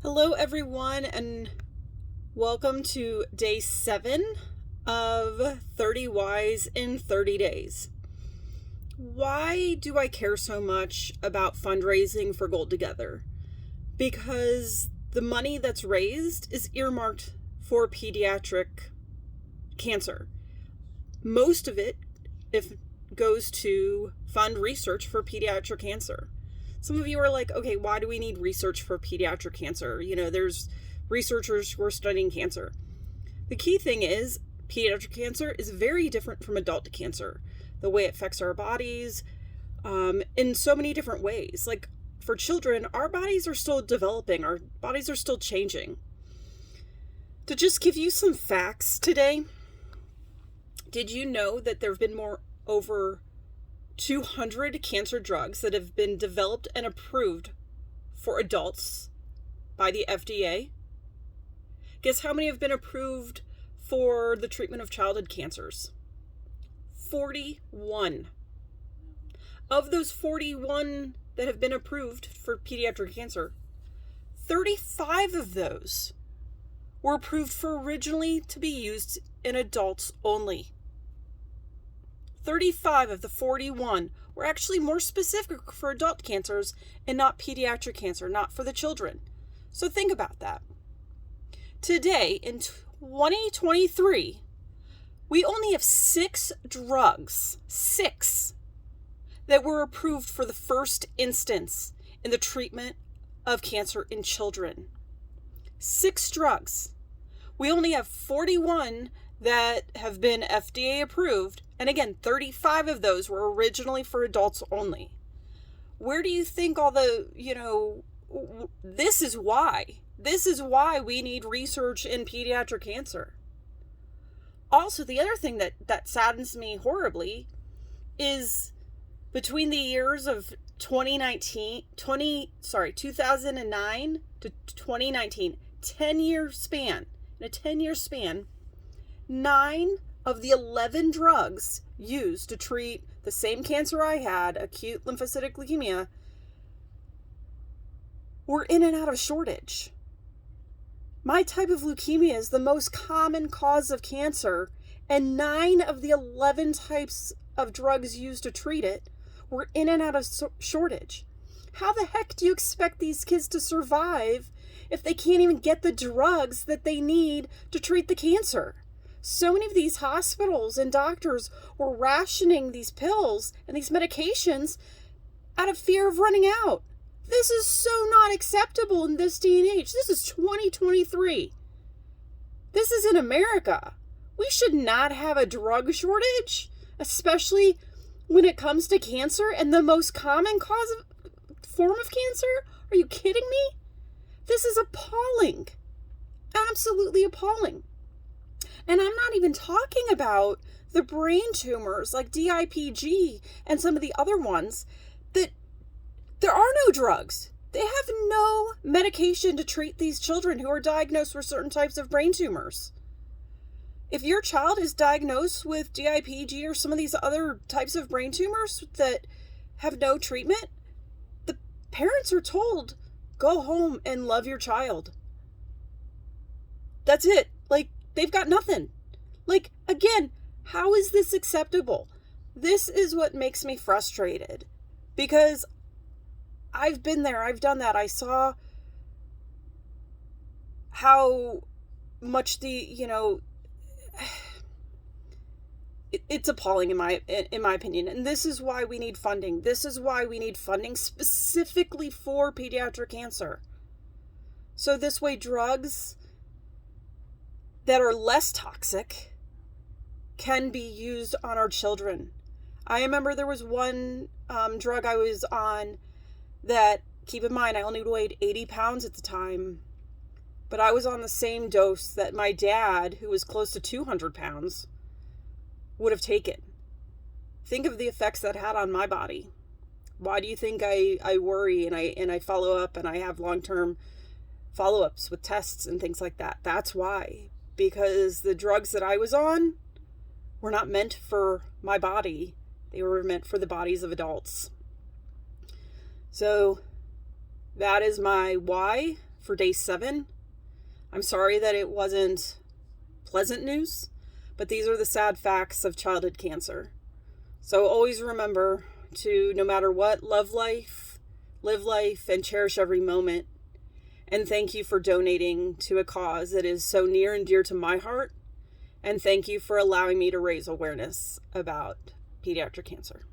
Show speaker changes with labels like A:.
A: Hello, everyone, and welcome to day 7 of 30 Whys in 30 Days. Why do I care so much about fundraising for Gold Together? Because the money that's raised is earmarked for pediatric cancer. Most of it goes to fund research for pediatric cancer. Some of you are like, okay, why do we need research for pediatric cancer? There's researchers who are studying cancer. The key thing is pediatric cancer is very different from adult cancer. The way it affects our bodies in so many different ways. Like for children, our bodies are still developing. Our bodies are still changing. To just give you some facts today, did you know that there have been over 200 cancer drugs that have been developed and approved for adults by the FDA? Guess how many have been approved for the treatment of childhood cancers? 41. Of those 41 that have been approved for pediatric cancer, 35 of those were approved for originally to be used in adults only. 35 of the 41 were actually more specific for adult cancers and not pediatric cancer, not for the children. So think about that. Today, in 2023, we only have 6 drugs, 6, that were approved for the first instance in the treatment of cancer in children. 6 drugs. We only have 41 that have been FDA approved. And again, 35 of those were originally for adults only. Where do you think all the, this is why. This is why we need research in pediatric cancer. Also, the other thing that saddens me horribly is between the years of 2009 to 2019, 10-year span, in a 10-year span, 9 of the 11 drugs used to treat the same cancer I had, acute lymphocytic leukemia, were in and out of shortage. My type of leukemia is the most common cause of cancer, and 9 of the 11 types of drugs used to treat it were in and out of shortage. How the heck do you expect these kids to survive if they can't even get the drugs that they need to treat the cancer? So many of these hospitals and doctors were rationing these pills and these medications out of fear of running out. This is so not acceptable in this day and age. This is 2023. This is in America. We should not have a drug shortage, especially when it comes to cancer and the most common form of cancer. Are you kidding me? This is appalling. Absolutely appalling. And I'm not even talking about the brain tumors like DIPG and some of the other ones that there are no drugs. They have no medication to treat these children who are diagnosed with certain types of brain tumors. If your child is diagnosed with DIPG or some of these other types of brain tumors that have no treatment, the parents are told, go home and love your child. That's it. They've got nothing. Again, how is this acceptable? This is what makes me frustrated, because I've been there. I've done that. I saw how much it's appalling in my opinion. And this is why we need funding. This is why we need funding specifically for pediatric cancer. So this way drugs that are less toxic can be used on our children. I remember there was one drug I was on that, keep in mind, I only weighed 80 pounds at the time, but I was on the same dose that my dad, who was close to 200 pounds, would have taken. Think of the effects that had on my body. Why do you think I worry and I follow up and I have long-term follow-ups with tests and things like that? That's why. Because the drugs that I was on were not meant for my body. They were meant for the bodies of adults. So that is my why for day 7. I'm sorry that it wasn't pleasant news, but these are the sad facts of childhood cancer. So always remember to, no matter what, love life, live life, and cherish every moment. And thank you for donating to a cause that is so near and dear to my heart. And thank you for allowing me to raise awareness about pediatric cancer.